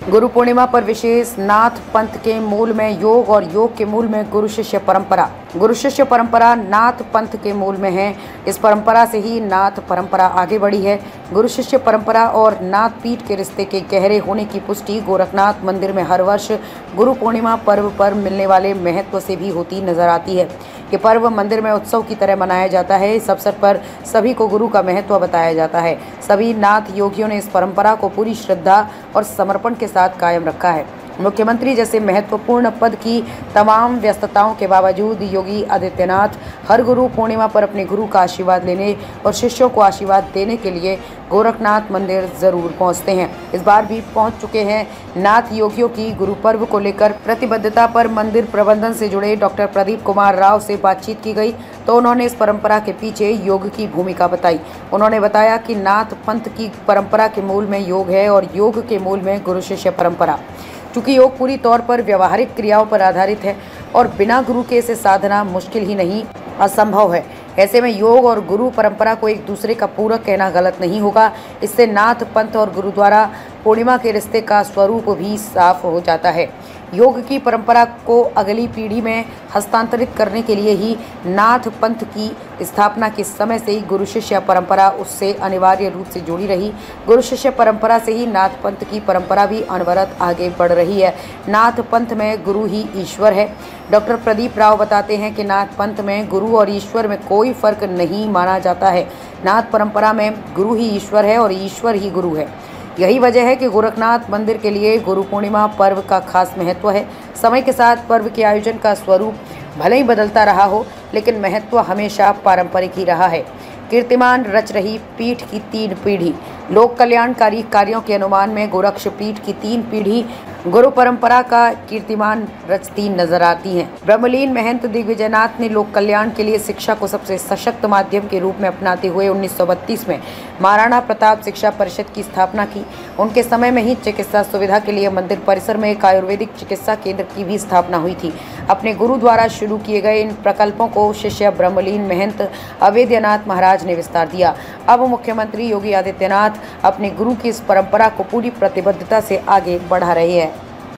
गुरु पूर्णिमा पर विशेष नाथ पंथ के मूल में योग और योग के मूल में गुरु शिष्य परंपरा। गुरु शिष्य परंपरा नाथ पंथ के मूल में है। इस परंपरा से ही नाथ परंपरा आगे बढ़ी है। गुरु शिष्य परंपरा और नाथ पीठ के रिश्ते के गहरे होने की पुष्टि गोरखनाथ मंदिर में हर वर्ष गुरु पूर्णिमा पर्व पर मिलने वाले महत्व से भी होती नजर आती है। ये पर्व मंदिर में उत्सव की तरह मनाया जाता है। इस अवसर पर सभी को गुरु का महत्व बताया जाता है। सभी नाथ योगियों ने इस परंपरा को पूरी श्रद्धा और समर्पण के साथ कायम रखा है। मुख्यमंत्री जैसे महत्वपूर्ण पद की तमाम व्यस्तताओं के बावजूद योगी आदित्यनाथ हर गुरु पूर्णिमा पर अपने गुरु का आशीर्वाद लेने और शिष्यों को आशीर्वाद देने के लिए गोरखनाथ मंदिर जरूर पहुंचते हैं। इस बार भी पहुंच चुके हैं। नाथ योगियों की गुरु पर्व को लेकर प्रतिबद्धता पर मंदिर प्रबंधन से जुड़े डॉक्टर प्रदीप कुमार राव से बातचीत की गई तो उन्होंने इस परंपरा के पीछे योग की भूमिका बताई। उन्होंने बताया कि नाथ पंथ की परंपरा के मूल में योग है और योग के मूल में गुरु शिष्य परंपरा। चूँकि योग पूरी तौर पर व्यवहारिक क्रियाओं पर आधारित है और बिना गुरु के इसे साधना मुश्किल ही नहीं असंभव है। ऐसे में योग और गुरु परंपरा को एक दूसरे का पूरक कहना गलत नहीं होगा। इससे नाथ पंथ और गुरुद्वारा पूर्णिमा के रिश्ते का स्वरूप भी साफ हो जाता है। योग की परंपरा को अगली पीढ़ी में हस्तांतरित करने के लिए ही नाथ पंथ की स्थापना के समय से ही गुरु शिष्य परंपरा उससे अनिवार्य रूप से जुड़ी रही। गुरु शिष्य परंपरा से ही नाथ पंथ की परंपरा भी अनवरत आगे बढ़ रही है। नाथ पंथ में गुरु ही ईश्वर है। डॉक्टर प्रदीप राव बताते हैं कि नाथ पंथ में गुरु और ईश्वर में कोई फर्क नहीं माना जाता है। नाथ परंपरा में गुरु ही ईश्वर है और ईश्वर ही गुरु है। यही वजह है कि गोरखनाथ मंदिर के लिए गुरु पूर्णिमा पर्व का खास महत्व है। समय के साथ पर्व के आयोजन का स्वरूप भले ही बदलता रहा हो, लेकिन महत्व हमेशा पारंपरिक ही रहा है। कीर्तिमान रच रही पीठ की 3 पीढ़ी। लोक कल्याणकारी कार्यों के अनुमान में गोरक्ष पीठ की 3 पीढ़ी गुरु परंपरा का कीर्तिमान रचती नजर आती हैं। ब्रह्मलीन महंत दिग्विजयनाथ ने लोक कल्याण के लिए शिक्षा को सबसे सशक्त माध्यम के रूप में अपनाते हुए 1932 में महाराणा प्रताप शिक्षा परिषद की स्थापना की। उनके समय में ही चिकित्सा सुविधा के लिए मंदिर परिसर में एक आयुर्वेदिक चिकित्सा केंद्र की भी स्थापना हुई थी। अपने गुरु द्वारा शुरू किए गए इन प्रकल्पों को शिष्य ब्रह्मलीन महंत अवेद्यनाथ महाराज ने विस्तार दिया। अब मुख्यमंत्री योगी आदित्यनाथ अपने गुरु की इस परंपरा को पूरी प्रतिबद्धता से आगे बढ़ा रहे हैं।